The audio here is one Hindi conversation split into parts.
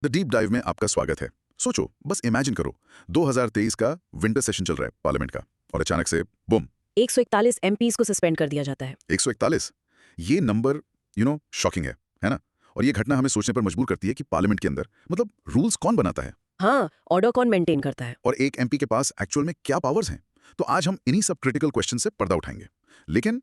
द डीप डाइव में आपका स्वागत है। सोचो, बस इमेजिन करो, 2023 का विंटर सेशन चल रहा है पार्लियामेंट का, और अचानक से बुम, 141 एमपीज को सस्पेंड कर दिया जाता है। 141। ये नंबर शॉकिंग है ना? और ये घटना हमें सोचने पर मजबूर करती है कि पार्लियामेंट के अंदर मतलब रूल्स कौन बनाता है हाँ, ऑर्डर कौन मेंटेन करता है। और एक एमपी के पास एक्चुअल में क्या पावर्स हैं। तो आज हम इन्हीं सब क्रिटिकल क्वेश्चन से पर्दा उठाएंगे। लेकिन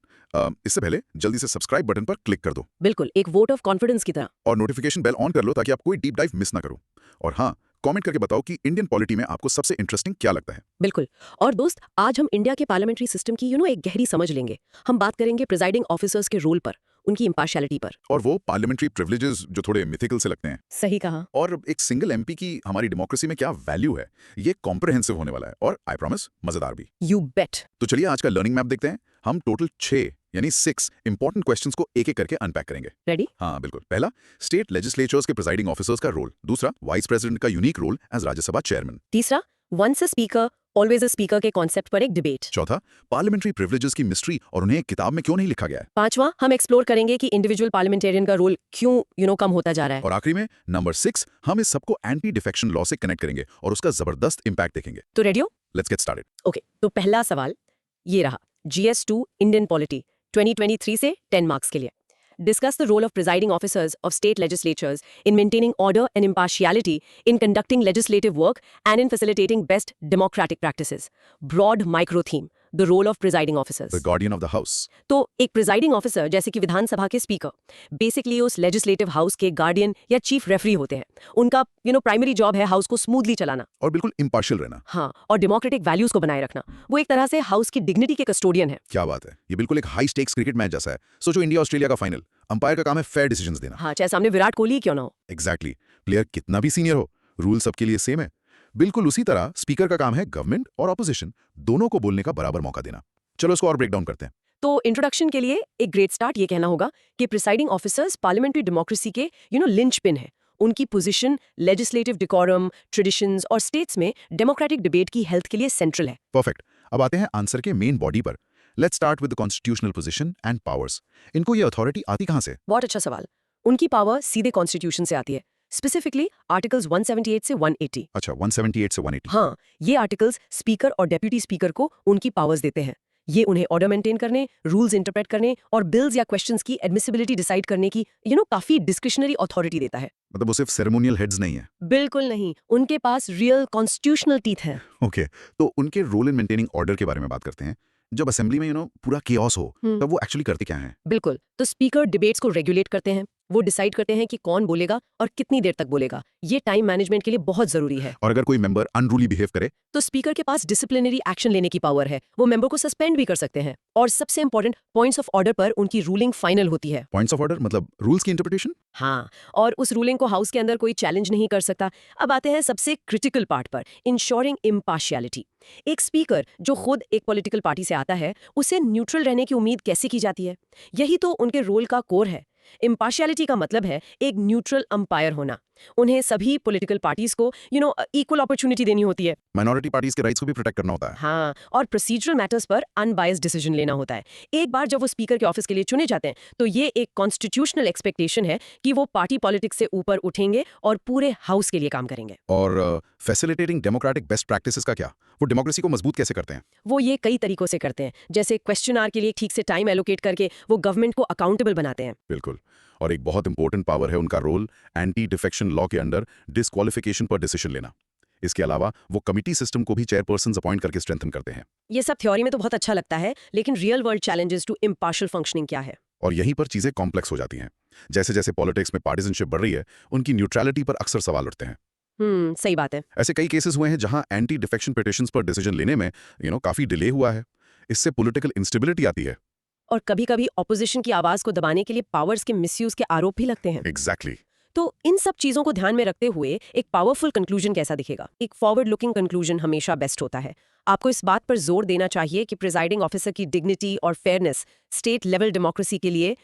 इससे पहले जल्दी से सब्सक्राइब बटन पर क्लिक कर दो बिल्कुल, एक वोट ऑफ कॉन्फिडेंस की तरह। और नोटिफिकेशन बेल ऑन कर लो ताकि आप कोई डीप डाइव मिस ना करो। और हाँ, कमेंट करके बताओ कि इंडियन पॉलिटी में आपको सबसे इंटरेस्टिंग क्या लगता है। बिल्कुल। और दोस्त, आज हम इंडिया के पार्लियामेंट्री सिस्टम की एक गहरी समझ लेंगे। हम बात करेंगे प्रिजाइडिंग ऑफिसर्स के रोल पर, उनकी इम्पार्शियलिटी पर। और वो पार्लियामेंट्री प्रिविलेजेस जो थोड़े मिथिकल से लगते हैं। सही कहा। और एक सिंगल एमपी की हमारी डेमोक्रेसी में क्या वैल्यू है, ये कॉम्प्रिहेंसिव होने वाला है और आई प्रॉमिस मजेदार भी। यू बेट। तो चलिए आज का लर्निंग मैप देखते हैं। हम टोटल 6 यानी 6 इंपॉर्टेंट क्वेश्चंस को एक एक करके अनपैक करेंगे। रेडी? हाँ बिल्कुल। पहला, स्टेट लेजिस्लेचर्स के प्रिजाइडिंग ऑफिसर्स का रोल। दूसरा, वाइस प्रेसिडेंट का unique role as Rajya Sabha chairman. तीसरा, once a speaker always a speaker के कॉन्सेप्ट पर एक डिबेट। चौथा, पार्लियामेंट्री प्रिविलेजेस की मिस्ट्री और उन्हें एक किताब में क्यों नहीं लिखा गया है। पांचवा, हम एक्सप्लोर करेंगे कि इंडिविजुअल पार्लियामेंटेरियन का रोल क्यों कम होता जा रहा है। और आखिरी में नंबर 6, हम इस सबको एंटी डिफेक्शन लॉ से कनेक्ट करेंगे और उसका जबरदस्त इंपैक्ट देखेंगे। तो रेडी हो? Let's get started. ओके, तो पहला सवाल ये रहा, GS2 इंडियन पॉलिटी 2023 से 10 मार्क्स के लिए। Discuss the role of presiding officers of state legislatures in maintaining order and impartiality, in conducting legislative work, and in facilitating best democratic practices. Broad micro theme, the role of presiding officers. The guardian of the house. तो एक प्रिजाइडिंग ऑफिसर जैसे कि विधानसभा के स्पीकर बेसिकली उस लेजिस्लेटिव हाउस के गार्डियन या चीफ रेफरी होते हैं। उनका प्राइमरी जॉब है हाउस को स्मूथली चलाना और बिल्कुल इम्पार्शियल रहना। हाँ, और डेमोक्रेटिक वैल्यूज को बनाए रखना। वो एक तरह से हाउस की डिग्निटी के कस्टोडियन है। क्या बात है, ये बिल्कुल एक हाई स्टेक्स क्रिकेट मैच जैसा है। सोचो, इंडिया ऑस्ट्रेलिया का फाइनल, अंपायर का काम है फेयर डिसीजंस देना। हाँ, चाहे सामने विराट कोहली ही क्यों ना हो। एग्जैक्टली। प्लेयर कितना भी सीनियर हो, रूल सबके लिए सेम है। बिल्कुल उसी तरह स्पीकर का काम है गवर्नमेंट और ऑपोजिशन दोनों को बोलने का बराबर मौका देना। चलो इसको और ब्रेक डाउन करते हैं। तो इंट्रोडक्शन के लिए एक ग्रेट स्टार्ट ये कहना होगा कि प्रिसाइडिंग ऑफिसर्स पार्लियामेंट्री डेमोक्रेसी के लिंचपिन है। उनकी पोजीशन लेजिस्लेटिव डिकोरम, ट्रेडिशंस और स्टेट्स में डेमोक्रेटिक डिबेट की हेल्थ के लिए सेंट्रल है। परफेक्ट। अब आते हैं आंसर के मेन बॉडी पर। Let's start with the constitutional position and powers. इनको ये अथॉरिटी आती कहां से? बहुत अच्छा सवाल। उनकी पावर सीधे कॉन्स्टिट्यूशन से आती है, स्पेसिफिकली आर्टिकल्स 178 से 180। अच्छा, 178 से 180। हाँ, ये आर्टिकल्स स्पीकर और डेप्यूटी स्पीकर को उनकी पावर्स देते हैं। ये उन्हें ऑर्डर मेंटेन करने, रूल्स इंटरप्रेट करने और बिल्स या क्वेश्चंस की एडमिसिबिलिटी डिसाइड करने की काफी डिस्क्रिशनरी अथॉरिटी देता है। मतलब वो सिर्फ सेरेमोनियल हेड्स नहीं है। बिल्कुल नहीं, उनके पास रियल कॉन्स्टिट्यूशनल टीथ है। ओके, तो उनके रोल इन मेंटेनिंग ऑर्डर के बारे में बात करते हैं। जब असेंबली में पूरा केओस हो, तब वो एक्चुअली करते क्या हैं? बिल्कुल, तो स्पीकर डिबेट्स को रेगुलेट करते हैं। वो डिसाइड करते हैं कि कौन बोलेगा और कितनी देर तक बोलेगा। ये टाइम मैनेजमेंट के लिए बहुत जरूरी है। और अगर कोई मेंबर अनरूली बिहेव करे तो स्पीकर के पास डिसिप्लिनरी एक्शन लेने की पावर है। वो मेंबर को सस्पेंड भी कर सकते हैं। और सबसे इंपॉर्टेंट, पॉइंट्स ऑफ ऑर्डर पर उनकी रूलिंग फाइनल होती है। पॉइंट्स ऑफ ऑर्डर मतलब रूल्स की इंटरप्रिटेशन? हाँ, और उस रूलिंग को हाउस के अंदर कोई चैलेंज नहीं कर सकता। अब आते हैं सबसे क्रिटिकल पार्ट पर, इंश्योरिंग इम्पार्शियलिटी। एक स्पीकर जो खुद एक पॉलिटिकल पार्टी से आता है, उसे न्यूट्रल रहने की उम्मीद कैसे की जाती है? यही तो उनके रोल का कोर है। इम्पार्शियलिटी का मतलब है एक न्यूट्रल अंपायर होना। उन्हें सभी पॉलिटिकल पार्टीज को इक्वल अपॉर्चुनिटी देनी होती है। माइनॉरिटी पार्टीज के राइट्स को भी प्रोटेक्ट करना होता है। हाँ, और प्रोसीजरल मैटर्स पर अनबायस्ड डिसीजन लेना होता है। एक बार जब वो स्पीकर के ऑफिस के लिए चुने जाते हैं, तो ये एक कॉन्स्टिट्यूशनल एक्सपेक्टेशन है कि वो पार्टी पॉलिटिक्स से ऊपर उठेंगे और पूरे हाउस के लिए काम करेंगे। और फैसिलिटेटिंग डेमोक्रेटिक बेस्ट प्रैक्टिसेस का क्या? वो डेमोक्रेसी को मजबूत कैसे करते हैं? वो ये कई तरीकों से करते हैं, जैसे क्वेश्चन आवर के लिए ठीक से टाइम एलोकेट करके वो गवर्नमेंट को अकाउंटेबल बनाते हैं। बिल्कुल। और एक बहुत इंपॉर्टेंट पावर है उनका रोल एंटी डिफेक्शन लॉ के अंडर डिस्क्वालिफिकेशन पर डिसीजन लेना। इसके अलावा वो कमिटी सिस्टम को भी चेयरपर्सन अपॉइंट करके स्ट्रेंथन करते हैं। ये सब थ्योरी में तो बहुत अच्छा लगता है, लेकिन real world challenges to impartial functioning क्या है? और यहीं पर चीजें कॉम्प्लेक्स हो जाती हैं। जैसे जैसे पॉलिटिक्स में पार्टिजनशिप बढ़ रही है, उनकी न्यूट्रलिटी पर अक्सर सवाल उठते हैं। सही बात है। ऐसे कई केसेस हुए हैं जहां एंटी डिफेक्शन पिटिशंस पर डिसीजन लेने में काफी डिले हुआ है। इससे पॉलिटिकल इंस्टेबिलिटी आती है। और कभी-कभी ऑपोजिशन की आवाज को दबाने के लिए पावर्स के मिसयूज के आरोप भी लगते हैं। एग्जैक्टली। तो इन सब चीजों को ध्यान में रखते हुए एक पावरफुल कंक्लूजन कैसा दिखेगा? एक फॉरवर्ड लुकिंग कंक्लूजन हमेशा बेस्ट होता है। आपको इस बात पर जोर देना चाहिए कि प्रिजाइडिंग ऑफिसर की डिग्निटी और फेयरनेस स्टेट लेवल डेमोक्रेसी के लिए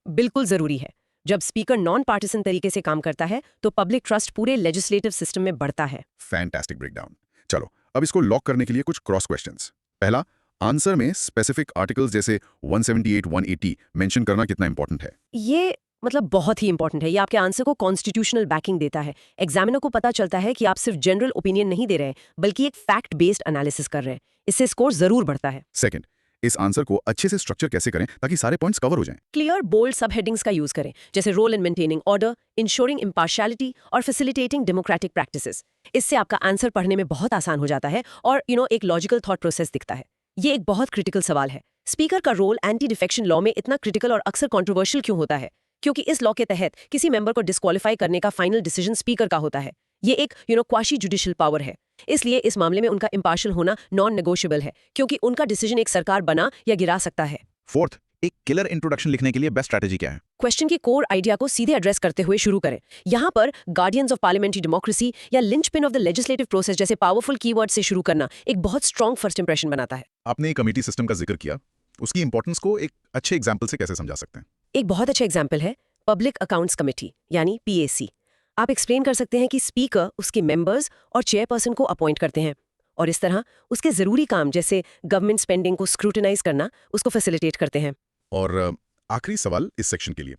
बिल्कुल जरूरी है। जब स्पीकर नॉन पार्टिसन तरीके से काम करता है, तो पब्लिक ट्रस्ट पूरे लेजिस्लेटिव सिस्टम में बढ़ता है। Fantastic breakdown. चलो अब इसको लॉक करने के लिए कुछ क्रॉस क्वेश्चंस। पहला, आंसर में स्पेसिफिक आर्टिकल्स जैसे 178, 180 मेंशन करना कितना इंपॉर्टेंट है? ये मतलब बहुत ही इंपॉर्टेंट है। ये आपके आंसर को कॉन्स्टिट्यूशनल बैकिंग देता है। एग्जामिनर को पता चलता है कि आप सिर्फ जनरल ओपिनियन नहीं दे रहे हैं, बल्कि एक फैक्ट बेस्ड एनालिसिस कर रहे हैं। इससे स्कोर जरूर बढ़ता है। सेकंड, इस आंसर को अच्छे से स्ट्रक्चर कैसे करें ताकि सारे पॉइंट्स कवर हो जाएं? क्लियर बोल्ड सब हेडिंग्स का यूज करें, जैसे role in maintaining order, ensuring impartiality और फैसिलिटेटिंग डेमोक्रेटिक प्रैक्टिसेस। इससे आपका आंसर पढ़ने में बहुत आसान हो जाता है और एक लॉजिकल थॉट प्रोसेस दिखता है। ये एक बहुत क्रिटिकल सवाल है। स्पीकर का रोल एंटी डिफेक्शन लॉ में इतना क्रिटिकल और अक्सर कंट्रोवर्शियल क्यों होता है? क्योंकि इस लॉ के तहत किसी मेंबर को डिस्क्वालीफाई करने का फाइनल डिसीजन स्पीकर का होता है। ये एक क्वाशी जुडिशियल पावर है। इसलिए इस मामले में उनका इम्पार्शियल होना नॉन नेगोशिएबल है, क्योंकि उनका डिसीजन एक सरकार बना या गिरा सकता है। फोर्थ, एक किलर इंट्रोडक्शन लिखने के लिए बेस्ट स्ट्रैटेजी क्या है? क्वेश्चन के कोर आइडिया को सीधे एड्रेस करते हुए शुरू करें। यहाँ पर गार्डियंस ऑफ पार्लियामेंट्री डेमोक्रेसी या linchpin of the legislative process जैसे पावरफुल कीवर्ड से शुरू करना एक बहुत स्ट्रॉन्ग फर्स्ट इंप्रेशन बनाता है। आपने कमेटी सिस्टम का जिक्र किया, उसकी इंपॉर्टेंस को एक अच्छे एग्जाम्पल से कैसे समझा सकते हैं? एक बहुत अच्छा एग्जाम्पल है पब्लिक अकाउंट्स कमेटी यानी पीएसी। आप एक्सप्लेन कर सकते हैं कि स्पीकर उसके मेंबर्स और चेयरपर्सन को अपॉइंट करते हैं और इस तरह उसके जरूरी काम जैसे गवर्नमेंट स्पेंडिंग को स्क्रूटिनाइज करना उसको फैसिलिटेट करते हैं। और आखिरी सवाल इस सेक्शन के लिए,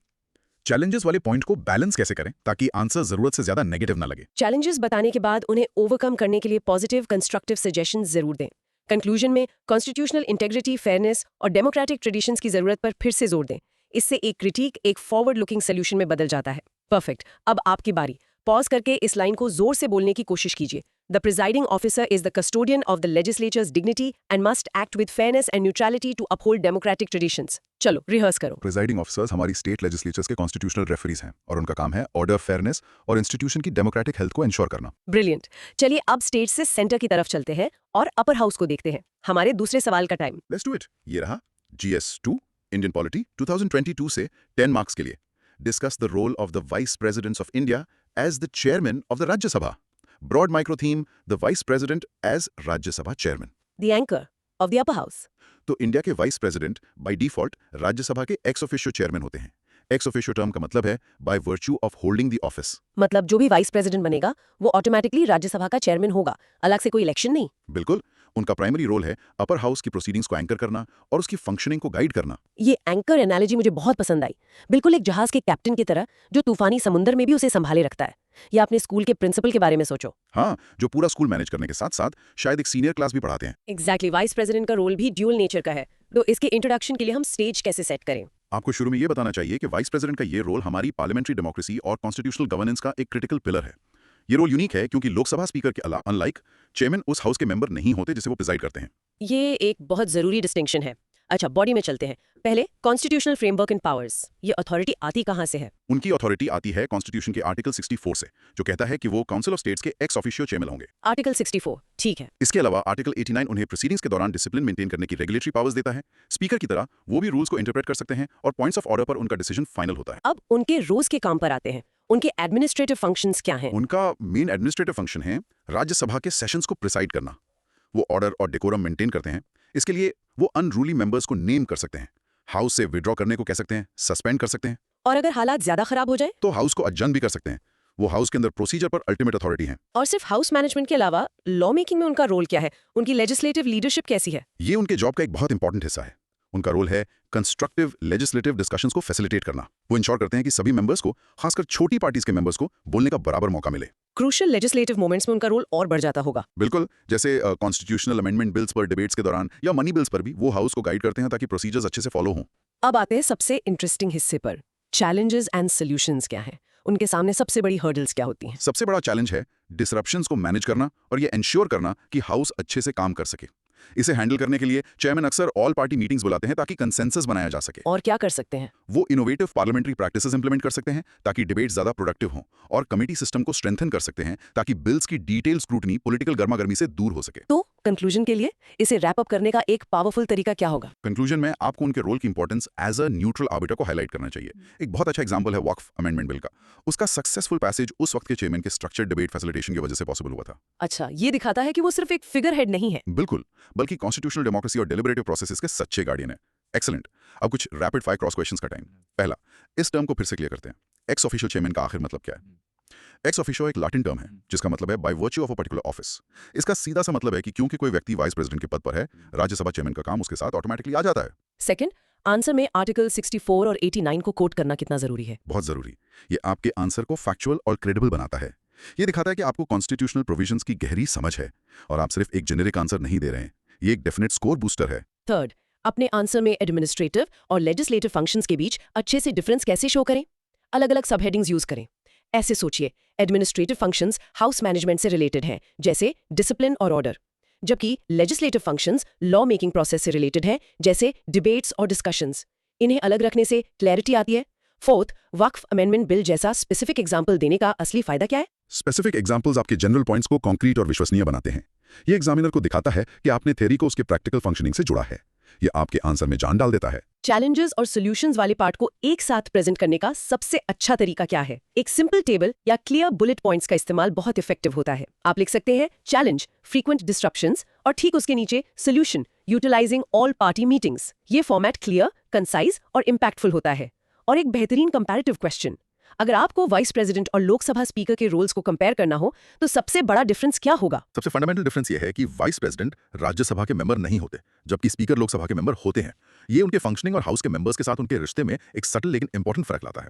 चैलेंजेस वाले पॉइंट को बैलेंस कैसे करें ताकि आंसर जरूरत से ज्यादा नेगेटिव ना लगे? चैलेंजेस बताने के बाद उन्हें ओवरकम करने के लिए पॉजिटिव कंस्ट्रक्टिव सजेशंस जरूर दें। कंक्लूजन में कॉन्स्टिट्यूशनल इंटेग्रिटी, फेयरनेस और डेमोक्रेटिक ट्रेडिशंस की जरूरत पर फिर से जोर दें। इससे एक क्रिटिक एक फॉरवर्ड लुकिंग सोल्यूशन में बदल जाता है। परफेक्ट। अब आपकी बारी। पॉज करके इस लाइन को जोर से बोलने की कोशिश कीजिए। The presiding officer is the custodian of the legislature's dignity and must act with fairness and neutrality to uphold democratic traditions. चलो रिहर्स करो। प्रिजाइडिंग ऑफिसर्स हमारी स्टेट लेजिस्लेचर्स के कॉन्स्टिट्यूशनल रेफरीज हैं और उनका काम है ऑर्डर, फेयरनेस और इंस्टीट्यूशन की डेमोक्रेटिक हेल्थ को इंश्योर करना। ब्रिलियंट। चलिए अब स्टेज से सेंटर की तरफ चलते हैं और अपर हाउस को देखते हैं। हमारे दूसरे सवाल का टाइम। Let's do it. ये रहा GS2 इंडियन पॉलिटी 2022 से 10 मार्क्स के लिए। Discuss the role of the vice presidents of India as the chairman of the Rajya Sabha. Broad micro theme, the vice president as Rajya Sabha chairman. The anchor of the upper house. तो इंडिया के vice president by default Rajya Sabha के एक्स ऑफिशियो चेयरमैन होते हैं। एक्स ऑफिशियो टर्म का मतलब है by virtue of holding the office. मतलब जो भी वाइस प्रेसिडेंट बनेगा वो ऑटोमेटिकली राज्यसभा का चेयरमैन होगा, अलग से कोई इलेक्शन नहीं। बिल्कुल। उनका प्राइमरी रोल है अपर हाउस की प्रोसीडिंग्स को एंकर करना और उसकी फंक्शनिंग को गाइड करना। ये एंकर एनालॉजी मुझे बहुत पसंद आई। बिल्कुल एक जहाज के कैप्टन की तरह जो तूफानी समुद्र में भी उसे संभाले रखता है। या अपने स्कूल के प्रिंसिपल के बारे में सोचो। हाँ, जो पूरा स्कूल मैनेज करने के साथ साथ शायद एक सीनियर क्लास भी पढ़ाते हैं। एग्जैक्टली। वाइस प्रेसिडेंट का रोल भी ड्यूअल नेचर का है। तो इसके इंट्रोडक्शन के लिए हम स्टेज कैसे सेट करें? आपको शुरू में ये बताना चाहिए कि वाइस प्रेसिडेंट का ये रोल हमारी पार्लियामेंट्री डेमोक्रेसी और कॉन्स्टिट्यूशनल गवर्नेंस का एक क्रिटिकल पिलर है। ये रोल यूनिक है क्योंकि लोकसभा स्पीकर के अनलाइक चेयरमैन उस हाउस के मेंबर नहीं होते जिसे वो प्रिजाइड करते हैं। ये एक बहुत जरूरी डिस्टिंक्शन है। अच्छा, बॉडी में चलते हैं। पहले कॉन्स्टिट्यूशनल फ्रेमवर्क एंड पावर्स। ये अथॉरिटी आती कहाँ से है? उनकी अथॉरिटी आती है कॉन्स्टिट्यूशन के आर्टिकल 64 से, जो कहता है कि वो काउंसिल ऑफ स्टेट्स के एक्स ऑफिशियो चेयरमैन होंगे। आर्टिकल 64, ठीक है। इसके अलावा आर्टिकल 89 उन्हें प्रोसीडिंग्स के दौरान डिसिप्लिन मेंटेन करने की रेगुलेटरी पावर्स देता है। स्पीकर की तरह वो भी रूल्स को इंटरप्रेट कर सकते हैं और पॉइंट्स ऑफ ऑर्डर पर उनका डिसीजन फाइनल होता है। अब उनके रोज के काम पर आते हैं। उनके एडमिनिस्ट्रेटिव फंक्शंस क्या हैं? उनका मेन एडमिनिस्ट्रेटिव फंक्शन है राज्यसभा के सेशंस को प्रिसाइड करना। वो ऑर्डर और डेकोरम मेंटेन करते हैं। इसके लिए वो अनरूली मेंबर्स को नेम कर सकते हैं, हाउस से विड्रॉ करने को कह सकते हैं, सस्पेंड कर सकते हैं, और अगर हालात ज्यादा खराब हो जाए तो हाउस को अडजर्न भी कर सकते हैं। वो हाउस के अंदर प्रोसीजर पर अल्टीमेट अथॉरिटी है। और सिर्फ हाउस मैनेजमेंट के अलावा लॉ मेकिंग में उनका रोल क्या है? उनकी लेजिस्लेटिव लीडरशिप कैसी है? ये उनके जॉब का एक बहुत इंपॉर्टेंट हिस्सा है। उनका रोल है कंस्ट्रक्टिव लेजिस्लेटिव डिस्कशंस को फैसिलिटेट करना। वो इंश्योर करते हैं कि सभी मेंबर्स को, खासकर छोटी पार्टीज के मेंबर्स को, बोलने का बराबर मौका मिले। क्रूशियल लेजिस्लेटिव मोमेंट्स में उनका रोल और बढ़ जाता होगा। बिल्कुल, जैसे कॉन्स्टिट्यूशनल अमेंडमेंट बिल्स पर डिबेट्स के दौरान या मनी बिल्स पर भी वो हाउस को गाइड करते हैं ताकि प्रोसीजर्स अच्छे से फॉलो हों। अब आते हैं सबसे इंटरेस्टिंग हिस्से पर। चैलेंजेस एंड सॉल्यूशंस क्या हैं? उनके सामने सबसे बड़ी हर्डल्स क्या होती हैं? सबसे बड़ा चैलेंज है डिसरप्शंस को मैनेज करना और ये इंश्योर करना कि हाउस अच्छे से काम कर सके। इसे हैंडल करने के लिए चेयरमैन अक्सर ऑल पार्टी मीटिंग्स बुलाते हैं ताकि कंसेंसस बनाया जा सके। और क्या कर सकते हैं? वो इनोवेटिव पार्लियामेंट्री प्रैक्टिसेस इंप्लीमेंट कर सकते हैं ताकि डिबेट ज्यादा प्रोडक्टिव हों, और कमेटी सिस्टम को स्ट्रेंथन कर सकते हैं ताकि बिल्स की डिटेल स्क्रूटनी पॉलिटिकल गर्मागर्मी से दूर हो सके। तो कंक्लूजन के लिए इसे रैप अप करने का एक पावरफुल तरीका क्या होगा? कंक्लूजन में आपको उनके रोल की importance as a neutral arbiter को हाईलाइट करना चाहिए। एक बहुत अच्छा एग्जांपल है वक्फ अमेंडमेंट बिल का। उसका सक्सेसफुल पैसेज उस वक्त के चेयरमैन के स्ट्रक्चर्ड डिबेट फैसिलिटेशन की वजह से पॉसिबल हुआ था। अच्छा, ये दिखाता है कि वो सिर्फ एक फिगर हेड नहीं है। बिल्कुल, बल्कि कॉन्स्टिट्यूशनल डेमोक्रेसी और डेलिबरेटिव प्रोसेसेस के सच्चे गार्डियन है। एक्सीलेंट। अब कुछ रैपिड फायर क्रॉस क्वेश्चंस का टाइम। पहला, इस टर्म को फिर से क्लियर करते हैं। एक्स ऑफिशियल चेयरमैन का आखिर मतलब क्या है? एक्स ऑफिशियो एक लैटिन टर्म है जिसका मतलब है by virtue of a particular office. इसका सीधा सा मतलब है कि क्योंकि कोई व्यक्ति वाइस प्रेसिडेंट के पद पर है, राज्यसभा चेयरमैन का काम उसके साथ ऑटोमेटिकली आ जाता है। सेकंड, आंसर में आर्टिकल 64 और 89 को कोट करना कितना जरूरी है? बहुत जरूरी। ये आपके आंसर को फैक्चुअल और क्रेडिबल बनाता है। ये दिखाता है कि आपको कॉन्स्टिट्यूशनल प्रोविजंस की गहरी समझ है और आप सिर्फ एक जेनेरिक आंसर नहीं दे रहे हैं। ये एक डेफिनेट स्कोर बूस्टर है। थर्ड, अपने आंसर में एडमिनिस्ट्रेटिव और लेजिस्लेटिव फंक्शंस के बीच अच्छे से डिफरेंस कैसे शो करें? अलग अलग सब हेडिंग्स यूज करें। ऐसे सोचिए, एडमिनिस्ट्रेटिव फंक्शंस हाउस मैनेजमेंट से रिलेटेड हैं, जैसे डिसिप्लिन और ऑर्डर, जबकि legislative functions law making process से रिलेटेड हैं, जैसे डिबेट्स और डिस्कशंस। इन्हें अलग रखने से क्लैरिटी आती है। फोर्थ, वक्फ अमेंडमेंट बिल जैसा स्पेसिफिक एग्जाम्पल देने का असली फायदा क्या है? स्पेसिफिक एग्जाम्पल्स आपके जनरल पॉइंट्स को कॉन्क्रीट और विश्वसनीय बनाते हैं। ये एग्जामिनर को दिखाता है कि आपने थ्योरी को उसके प्रैक्टिकल फंक्शनिंग से जुड़ा है। ये आपके आंसर में जान डाल देता है। चैलेंजेस और सॉल्यूशंस वाले पार्ट को एक साथ प्रेजेंट करने का सबसे अच्छा तरीका क्या है? एक सिंपल टेबल या क्लियर बुलेट पॉइंट्स का इस्तेमाल बहुत इफेक्टिव होता है। आप लिख सकते हैं चैलेंज, फ्रीक्वेंट डिस्ट्रप्शंस और ठीक उसके नीचे solution, utilising all party meetings. ये फॉर्मेट क्लियर, कंसाइज और इम्पैक्टफुल होता है। और एक बेहतरीन कंपैरेटिव क्वेश्चन, अगर आपको वाइस प्रेसिडेंट और लोकसभा स्पीकर के रोल्स को कंपेयर करना हो तो सबसे बड़ा डिफरेंस क्या होगा? सबसे फंडामेंटल डिफरेंस ये है कि वाइस प्रेसिडेंट राज्यसभा के मेंबर नहीं होते, जबकि स्पीकर लोकसभा के मेंबर होते हैं। ये उनके फंक्शनिंग और हाउस के मेंबर्स के साथ उनके रिश्ते में एक सटल लेकिन इंपॉर्टेंट फर्क लाता है।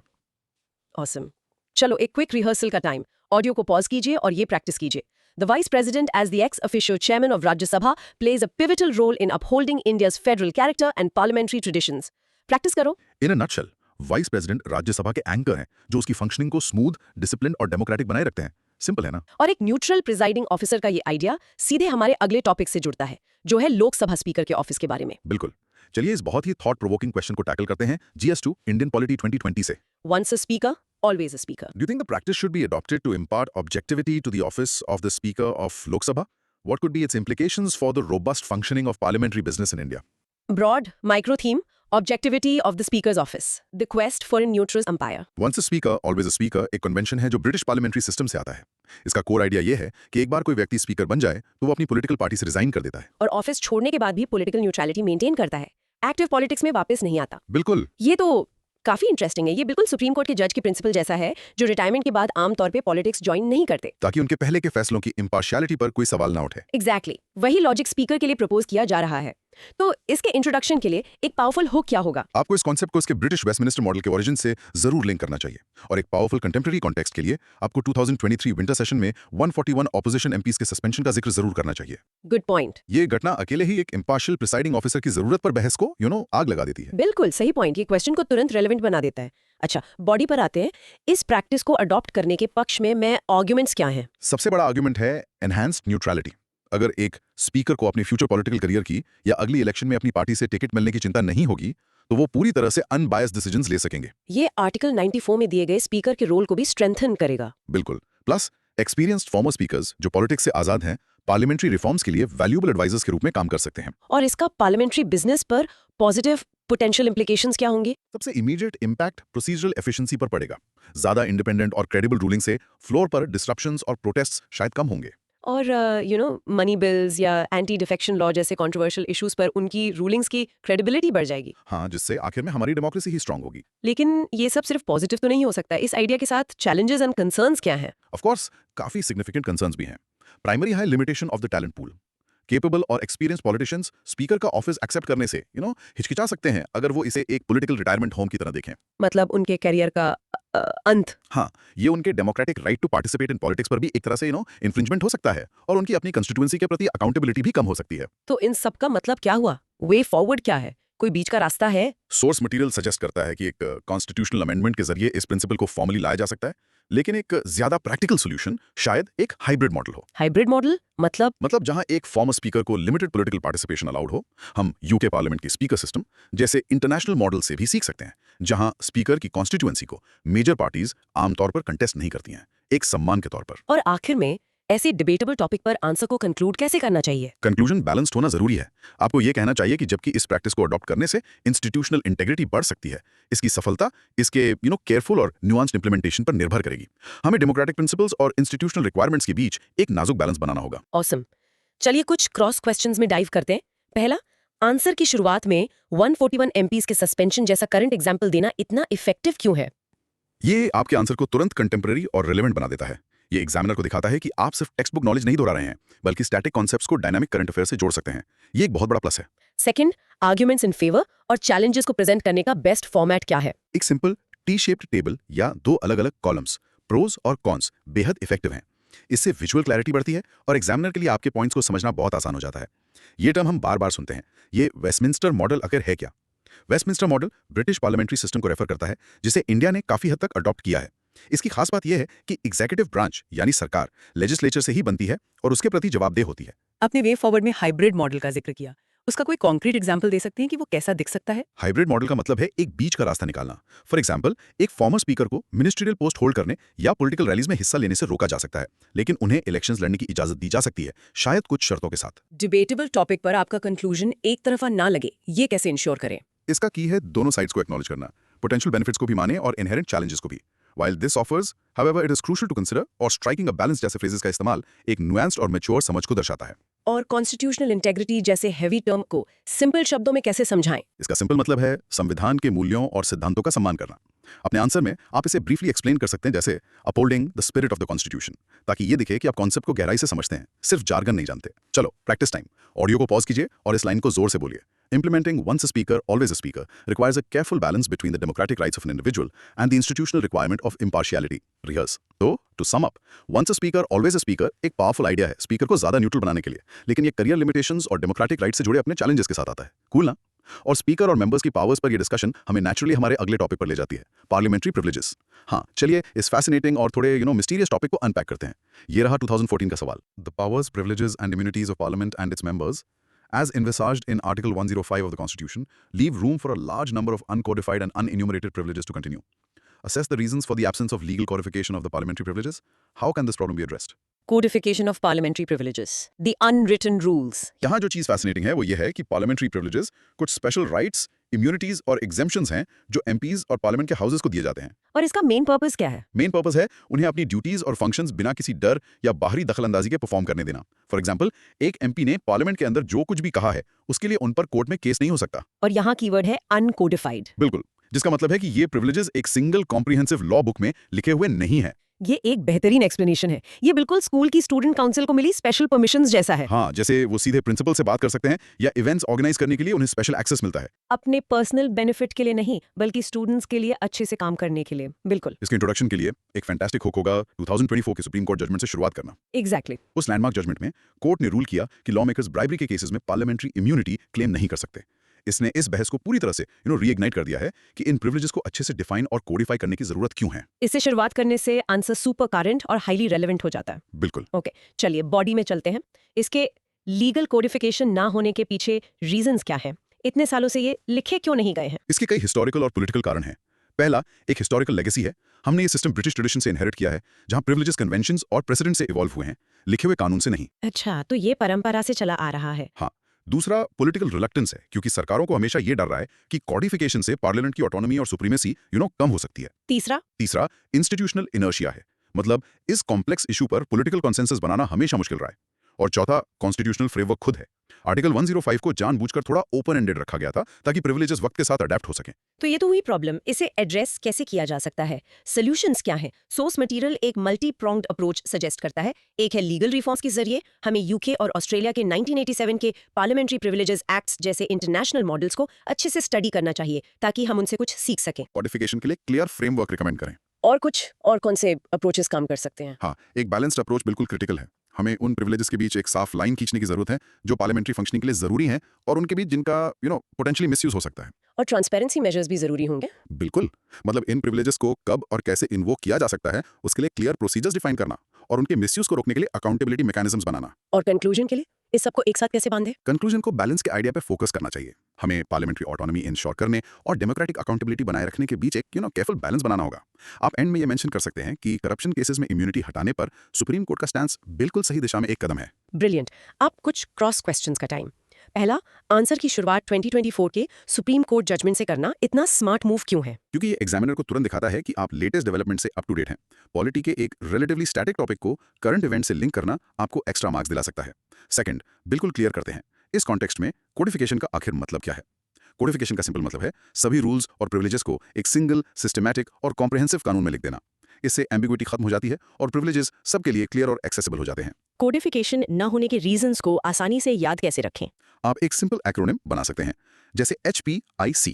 ऑसम। चलो एक क्विक रिहर्सल का टाइम। ऑडियो को पॉज कीजिए और ये प्रैक्टिस कीजिए। The Vice President, as the ex-officio chairman of Rajya Sabha, plays a pivotal role in upholding India's federal character and parliamentary traditions. Practice करो। In a nutshell, vice president Rajya Sabha के एंकर हैं जो उसकी फंक्शनिंग को स्मूथ, डिसिप्लिन और डेमोक्रेटिक बनाए रखते हैं। सिंपल है ना? और एक न्यूट्रल प्रिजाइडिंग ऑफिसर का ये आइडिया सीधे हमारे अगले टॉपिक से जुड़ता है, जो है लोकसभा स्पीकर के ऑफिस के बारे में। बिल्कुल। चलिए इस बहुत ही थॉट प्रोवोकिंग क्वेश्चन को टैकल करते हैं GS2 इंडियन पॉलिटी 2020 से। Once a speaker, always a speaker. Do you think the practice should be adopted to impart objectivity to the office of the Speaker of Lok Sabha? What could be its implications for the robust functioning of parliamentary business in India? Broad, micro theme, objectivity of the speaker's office. The quest for a neutral umpire. Once a speaker, always a speaker एक कन्वेंशन है जो ब्रिटिश पार्लियामेंट्री सिस्टम से आता है। इसका कोर आइडिया ये है कि एक बार कोई व्यक्ति स्पीकर बन जाए तो वो अपनी पॉलिटिकल पार्टी से रिजाइन कर देता है और ऑफिस छोड़ने के बाद भी पॉलिटिकल न्यूट्रलिटी मेंटेन करता है। एक्टिव पॉलिटिक्स में वापस नहीं आता। बिल्कुल। ये तो काफी इंटरेस्टिंग है। ये बिल्कुल सुप्रीम कोर्ट के जज के प्रिंसिपल जैसा है, जो रिटायरमेंट के बाद आमतौर पे पॉलिटिक्स ज्वाइन नहीं करते, ताकि उनके पहले के फैसलों की इम्पार्शियलिटी पर कोई सवाल ना उठे। एग्जैक्टली वही लॉजिक स्पीकर के लिए प्रपोज किया जा रहा है। तो इसके इंट्रोडक्शन के लिए एक पावरफुल हुक क्या होगा? आपको इस कॉन्सेप्ट को इसके ब्रिटिश वेस्टमिनिस्टर मॉडल के ओरिजिन से जरूर लिंक करना चाहिए। और एक पावरफुल कंटेम्प्रेरी कॉन्टेक्स्ट के लिए आपको 2023 विंटर सेशन में 141 ऑपोजिशन एमपीज के सस्पेंशन का जिक्र जरूर करना चाहिए। Good point. ये घटना अकेले ही एक इम्पार्शियल प्रिसाइडिंग ऑफिसर की जरूरत पर बहस को आग लगा देती है। बिल्कुल सही पॉइंट। ये क्वेश्चन को तुरंत रेलेवेंट बना देता है। अच्छा, बॉडी पर आते हैं। इस प्रैक्टिस को अडॉप्ट करने के पक्ष में आर्ग्यूमेंट्स क्या हैं? सबसे बड़ा आर्ग्यूमेंट है एनहांस्ड न्यूट्रलिटी। अगर एक स्पीकर को अपनी फ्यूचर पॉलिटिकल करियर की या अगली इलेक्शन में अपनी पार्टी से टिकट मिलने की चिंता नहीं होगी तो वो पूरी तरह से अनबायस्ड डिसीजंस ले सकेंगे। ये आर्टिकल 94 में दिए गए स्पीकर के रोल को भी स्ट्रेंथन करेगा। बिल्कुल। प्लस एक्सपीरियंस्ड फॉर्मर स्पीकर्स जो पॉलिटिक्स से आजाद हैं, पार्लियामेंट्री रिफॉर्म्स के लिए वैल्यूएबल एडवाइजर्स के रूप में काम कर सकते हैं। और इसका पार्लियामेंट्री बिजनेस पर पॉजिटिव पोटेंशियल इंप्लीकेशंस क्या होंगे? सबसे इमीडिएट इंपैक्ट प्रोसीजरल एफिशिएंसी पर पड़ेगा। ज्यादा इंडिपेंडेंट और क्रेडिबल रूलिंग से फ्लोर पर डिस्ट्रप्शंस और प्रोटेस्ट्स शायद कम होंगे। और मनी बिल्स या एंटी डिफेक्शन लॉ जैसे कंट्रोवर्शियल इश्यूज पर उनकी रूलिंग्स की क्रेडिबिलिटी बढ़ जाएगी। हाँ, जिससे आखिर में हमारी डेमोक्रेसी ही स्ट्रांग होगी। लेकिन ये सब सिर्फ पॉजिटिव तो नहीं हो सकता। इस आइडिया के साथ चैलेंजेस एंड कंसर्न्स क्या हैं? ऑफ कोर्स काफी सिग्निफिकेंट कंसर्न्स भी हैं। प्राइमरी है limitation of the talent pool. Capable और एक्सपीरियंस पॉलिटिशियंस स्पीकर का ऑफिस एक्सेप्ट करने से हिचकिचा सकते हैं अगर वो इसे एक पॉलिटिकल रिटायरमेंट होम की तरह देखें। मतलब उनके करियर का अंत। हाँ, ये उनके democratic right to participate in politics पर भी एक तरह से इन्फ्रिंजमेंट हो सकता है और उनकी अपनी कंस्टिट्यूएंसी के प्रति अकाउंटेबिलिटी भी कम हो सकती है। तो इन सब का मतलब क्या हुआ? वे फॉरवर्ड क्या है? कोई बीच का रास्ता है? सोर्स मटेरियल सजेस्ट करता है कि एक कॉन्स्टिट्यूशनल अमेंडमेंट के जरिए इस प्रिंसिपल को फॉर्मली लाया जा सकता है, लेकिन एक ज्यादा प्रैक्टिकल सॉल्यूशन शायद एक हाइब्रिड मॉडल हो। हाइब्रिड मॉडल मतलब जहां एक फॉर्मर स्पीकर को लिमिटेड पॉलिटिकल पार्टिसिपेशन अलाउड हो। हम यूके पार्लियामेंट की स्पीकर सिस्टम जैसे इंटरनेशनल मॉडल से भी सीख सकते हैं, जहां स्पीकर की कॉन्स्टिट्यूएंसी को मेजर पार्टीज आमतौर पर कंटेस्ट नहीं करती हैं, एक सम्मान के तौर पर। और आखिर में ऐसे डिबेटेबल टॉपिक पर आंसर को कंक्लूड कैसे करना चाहिए? कंक्लूजन बैलेंस्ड होना जरूरी है। आपको यह कहना चाहिए कि जबकि इस प्रैक्टिस को अडॉप्ट करने से इंस्टीट्यूशनल इंटेग्रिटी बढ़ सकती है, इसकी सफलता इसके केयरफुल और न्यूआंस्ड इंप्लीमेंटेशन पर निर्भर करेगी। हमें डेमोक्रेटिक प्रिंसिपल्स और इंस्टीट्यूशनल रिक्वायरमेंट्स के बीच एक नाजुक बैलेंस बनाना होगा। ऑसम। चलिए कुछ क्रॉस क्वेश्चंस में डाइव करते हैं। पहला, आंसर की शुरुआत में 141 एमपीज के सस्पेंशन जैसा करंट एग्जाम्पल देना इतना इफेक्टिव क्यों है? ये आपके आंसर को तुरंत कंटेम्पररी और रिलेवेंट बना देता है। ये एग्जामिनर को दिखाता है कि आप सिर्फ टेक्स्ट बुक नॉलेज नहीं दोहरा रहे हैं, बल्कि स्टैटिक कॉन्सेप्ट्स को डायनामिक करंट अफेयर से जोड़ सकते हैं। ये एक बहुत बड़ा प्लस है। सेकंड, आर्ग्यूमेंट्स इन फेवर और चैलेंजेस को प्रेजेंट करने का बेस्ट फॉर्मेट क्या है? एक सिंपल टी शेप्ड टेबल या दो अलग अलग कॉलम्स, प्रोज और कॉन्स, बेहद इफेक्टिव हैं। इससे विजुअल क्लैरिटी बढ़ती है और एग्जामिनर के लिए आपके पॉइंट्स को समझना बहुत आसान हो जाता है। ये टर्म हम बार बार सुनते हैं, ये वेस्टमिंस्टर मॉडल आखिर है क्या? Westminster model British parliamentary system को रेफर करता है, जिसे इंडिया ने काफी हद तक अडॉप्ट किया है। इसकी खास बात यह है कि एग्जीक्यूटिव ब्रांच यानी सरकार लेजिस्लेचर से ही बनती है और उसके प्रति जवाबदेह होती है। आपने वे फॉरवर्ड में हाइब्रिड मॉडल का जिक्र किया, उसका कोई कॉन्क्रीट एग्जांपल दे सकते हैं कि वो कैसा दिख सकता है? हाइब्रिड मॉडल का मतलब है एक बीच का रास्ता निकालना। फॉर एग्जाम्पल, एक फॉर्मर स्पीकर को मिनिस्ट्रियल पोस्ट होल्ड करने या पॉलिटिकल रैलीज में हिस्सा लेने से रोका जा सकता है, लेकिन उन्हें इलेक्शंस लड़ने की इजाजत दी जा सकती है, शायद कुछ शर्तों के साथ। डिबेटेबल टॉपिक पर आपका कंक्लूजन एक तरफा ना लगे, ये कैसे इंश्योर करें? इसका की है दोनों साइड्स को एक्नॉलेज करना, पोटेंशियल बेनिफिट्स को भी माने और इनहेरेंट चैलेंजेस को भी। While this offers, however, it is crucial to consider और striking a balance जैसे फ्रेजेस का इस्तेमाल एक नुएंस्ड और मैच्योर समझ को दर्शाता है। और कॉन्स्टिट्यूशनल इंटेग्रिटी जैसे हैवी टर्म को सिंपल शब्दों में कैसे समझाएं? इसका सिंपल मतलब है संविधान के मूल्यों और सिद्धांतों का सम्मान करना। अपने आंसर में आप इसे ब्रीफली एक्सप्लेन कर सकते हैं, जैसे upholding the spirit of the constitution, ताकि ये दिखे कि आप कॉन्सेप्ट को गहराई से समझते हैं, सिर्फ जार्गन नहीं जानते। चलो प्रैक्टिस टाइम। ऑडियो को पॉज कीजिए और इस लाइन को जोर से बोलिए। Implementing once a speaker, always a speaker requires a careful balance between the democratic rights of an individual and the institutional requirement of impartiality. Rehearse. तो to sum up, once a speaker, always a speaker एक पावरफुल आइडिया है स्पीकर को ज्यादा न्यूट्रल बनाने के लिए, लेकिन ये करियर लिमिटेशंस और डेमोक्रेटिक राइट से जुड़े अपने चैलेंजेस के साथ आता है। कूल ना? और स्पीकर और मेंबर्स की पावर्स पर ये डिस्कशन हमें नेचुरली हमारे अगले टॉपिक पर ले जाती है, पार्लियामेंट्री प्रिविलेजेस। हाँ, चलिए इस फैसिनेटिंग और थोड़े मिस्टीरियस टॉपिक को अनपैक करते हैं। ये रहा 2014 का सवाल। The powers, privileges and immunities of parliament and its members as envisaged in Article 105 of the Constitution, leave room for a large number of uncodified and unenumerated privileges to continue. Assess the reasons for the absence of legal codification of the parliamentary privileges. How can this problem be addressed? Codification of parliamentary privileges, the unwritten rules. यहाँ जो चीज फैसिनेटिंग है वो ये है कि पार्लियामेंट्री प्रिविलेजेस कुछ स्पेशल राइट्स, इम्यूनिटीज और एग्जेम्पशंस हैं जो एमपीज और पार्लियामेंट के हाउसेस को दिए जाते हैं। और इसका मेन पर्पस क्या है? मेन पर्पस है उन्हें अपनी ड्यूटीज और फंक्शंस बिना किसी डर या बाहरी दखलंदाजी के परफॉर्म करने देना। फॉर एग्जांपल, एक एमपी ने पार्लियामेंट के अंदर जो कुछ भी कहा है उसके लिए उन पर कोर्ट में केस नहीं हो सकता। और यहाँ कीवर्ड है अनकोडिफाइड। बिल्कुल, जिसका मतलब है कि ये प्रिविलेजेस एक सिंगल कॉम्प्रिहेंसिव लॉ बुक में लिखे हुए नहीं है। ये एक बेहतरीन एक्सप्लेनेशन है। ये बिल्कुल स्कूल की स्टूडेंट काउंसिल को मिली स्पेशल परमिशंस जैसा है। हाँ, जैसे वो सीधे प्रिंसिपल से बात कर सकते हैं या इवेंट्स ऑर्गेनाइज करने के लिए उन्हें स्पेशल एक्सेस मिलता है। अपने पर्सनल बेनिफिट के लिए नहीं, बल्कि स्टूडेंट्स के लिए अच्छे से काम करने के लिए। बिल्कुल। इसके इंट्रोडक्शन के लिए एक फैंटास्टिक हुक होगा 2024 के सुप्रीम कोर्ट जजमेंट से शुरुआत करना। एग्जैक्टली। उस लैंडमार्क जजमेंट में कोर्ट ने रूल किया कि लॉ मेकर्स ब्राइबरी के केसेस में पार्लियामेंट्री इम्यूनिटी क्लेम नहीं कर सकते। इसने इस बहस को पूरी तरह से रीइग्नाइट कर दिया है कि इन प्रिविलेजेस को अच्छे से डिफाइन और कोडिफाई करने की जरूरत क्यों है। इससे शुरुआत करने से आंसर सुपर करंट और हाईली रेलेवेंट हो जाता है। बिल्कुल। ओके, चलिए बॉडी में चलते हैं। इसके लीगल कोडिफिकेशन ना होने के पीछे रीजंस क्या है? इतने सालों से ये लिखे क्यों नहीं गए हैं? इसके कई हिस्टोरिकल और पॉलिटिकल कारण हैं। पहला, एक हिस्टोरिकल लेगेसी है। हमने ये सिस्टम ब्रिटिश ट्रेडिशन से इनहेरिट किया है, जहां प्रिविलेजेस कन्वेंशंस और प्रेसिडेंट से इवॉल्व हुए हैं, लिखे हुए कानून से नहीं। अच्छा, तो ये परंपरा से चला आ रहा है। हाँ। दूसरा, पॉलिटिकल रिलक्टेंस है, क्योंकि सरकारों को हमेशा ये डर रहा है कि कॉडिफिकेशन से पार्लियामेंट की ऑटोनॉमी और सुप्रीमेसी कम हो सकती है। तीसरा, इंस्टीट्यूशनल इनर्शिया है, मतलब इस कॉम्प्लेक्स इशू पर पॉलिटिकल कंसेंसस बनाना हमेशा मुश्किल रहा है। और चौथा, कॉन्स्टिट्यूशनल फ्रेमवर्क खुद है। आर्टिकल 105 को जानबूझकर थोड़ा ओपन एंडेड रखा गया था ताकि प्रिविलेजेस वक्त के साथ अडेप्ट हो सकें। तो ये तो हुई प्रॉब्लम। इसे एड्रेस कैसे किया जा सकता है? सॉल्यूशंस क्या हैं? सोर्स मटेरियल एक मल्टी प्रोंग्ड अप्रोच सजेस्ट करता है। एक है लीगल रिफॉर्म्स के जरिए हमें यूके और ऑस्ट्रेलिया के 1987 के पार्लियामेंट्री प्रिविलेजेस एक्ट्स जैसे इंटरनेशनल मॉडल्स को अच्छे से स्टडी करना चाहिए ताकि हम उनसे कुछ सीख सकें। कॉडिफिकेशन के लिए क्लियर फ्रेमवर्क रिकमेंड करें। और कौन से अप्रोचेस काम कर सकते हैं? हाँ, एक बैलेंस्ड अप्रोच बिल्कुल क्रिटिकल है। हमें उन प्रिविलेजेस के बीच एक साफ लाइन खींचने की जरूरत है जो पार्लियामेंट्री फंक्शनिंग के लिए जरूरी है और उनके बीच जिनका पोटेंशियली मिसयूज हो सकता है। और ट्रांसपेरेंसी मेजर्स भी जरूरी होंगे। बिल्कुल, मतलब इन प्रिविलेजेस को कब और कैसे इन्वोक किया जा सकता है उसके लिए क्लियर प्रोसीजर्स डिफाइन करना और उनके मिसयूज को रोकने के लिए अकाउंटेबिलिटी मैकेनिज्म्स बनाना। और कंक्लूजन के लिए इस सबको एक साथ कैसे बांधे? कंक्लूजन को बैलेंस के आइडिया पे फोकस करना चाहिए। हमें पार्लियामेंट्री ऑटोनॉमी इंश्योर करने और डेमोक्रेटिक अकाउंटेबिलिटी बनाए रखने के बीच एक केयरफुल बैलेंस बनाना होगा। आप एंड में ये मेंशन कर सकते हैं कि करप्शन केसेस में इम्यूनिटी हटाने पर सुप्रीम कोर्ट का स्टैंस बिल्कुल सही दिशा में एक कदम है। ब्रिलियंट। अब कुछ क्रॉस क्वेश्चंस का टाइम। पहला, आंसर की शुरुआत 2024 के सुप्रीम कोर्ट जजमेंट से करना इतना स्मार्ट मूव क्यों है? क्योंकि ये एग्जामिनर को तुरंत दिखाता है कि आप लेटेस्ट डेवलपमेंट से अप टू डेट हैं। पॉलिटी के एक रिलेटिवली स्टैटिक टॉपिक को करंट इवेंट से लिंक करना आपको एक्स्ट्रा मार्क्स दिला सकता है। सेकंड, बिल्कुल क्लियर करते हैं इस कॉन्टेक्स्ट में कोडिफिकेशन का आखिर मतलब क्या है। कोडिफिकेशन का सिंपल मतलब है सभी रूल्स और प्रिविलेजेस को एक सिंगल, सिस्टमैटिक और कॉम्प्रिहेंसिव कानून में लिख देना। इससे एम्बिग्विटी खत्म हो जाती है और प्रिविलेजेस सबके लिए क्लियर और एक्सेसिबल हो जाते हैं। कोडिफिकेशन न होने के रीजंस को आसानी से याद कैसे रखें? आप एक सिंपल एक्रोनिम बना सकते हैं, जैसे HPIC,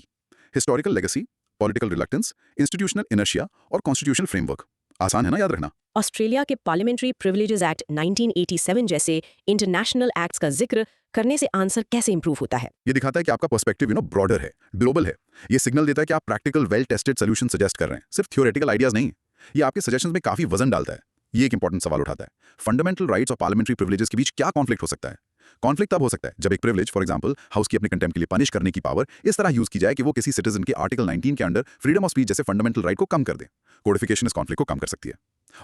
historical legacy, political reluctance, institutional inertia और कॉन्स्टिट्यूशनल फ्रेमवर्क। आसान है ना याद रखना? ऑस्ट्रेलिया के पार्लियामेंट्री प्रिविलेजेस एक्ट 1987 जैसे इंटरनेशनल एक्ट्स का जिक्र करने से आंसर कैसे इंप्रूव होता है? ये दिखाता है कि आपका पर्सपेक्टिव ब्रॉडर है, ग्लोबल है। ये सिग्नल देता है कि आप practical well tested solution suggest कर रहे हैं, सिर्फ थ्योरेटिकल आइडियाज नहीं। ये आपके सजेशंस में काफी वजन डालता है। ये एक इंपॉर्टेंट सवाल उठाता है, फंडामेंटल राइट्स और पार्लियामेंट्री प्रिविलेजेस के बीच क्या कॉन्फ्लिक्ट हो सकता है? कॉन्फ्लिक्ट तब हो सकता है जब एक प्रिविलेज, फॉर एग्जांपल हाउस की अपने कंटेम्प्ट के लिए पनिश करने की पावर इस तरह यूज की जाए कि वो किसी सिटीजन के आर्टिकल 19 के अंडर फ्रीडम ऑफ स्पीच जैसे फंडामेंटल राइट को कम कर दे। कोडिफिकेशन इस कॉन्फ्लिक्ट को कम कर सकती है।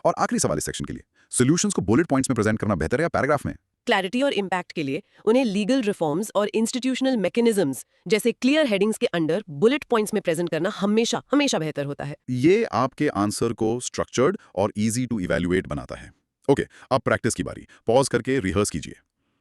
और आखिरी सवाल इस सेक्शन के लिए, सॉल्यूशंस को बुलेट पॉइंट्स में प्रेजेंट करना बेहतर है या पैराग्राफ में? क्लैरिटी और इम्पैक्ट के लिए उन्हें लीगल रिफॉर्म्स और इंस्टीट्यूशनल मैकेनिज्म्स जैसे क्लियर हेडिंग्स के अंडर बुलेट पॉइंट्स में प्रेजेंट करना हमेशा हमेशा बेहतर होता है। ये आपके आंसर को स्ट्रक्चर्ड और इजी टू इवैल्यूएट बनाता है। ओके, अब प्रैक्टिस की बारी। पॉज करके रिहर्स कीजिए।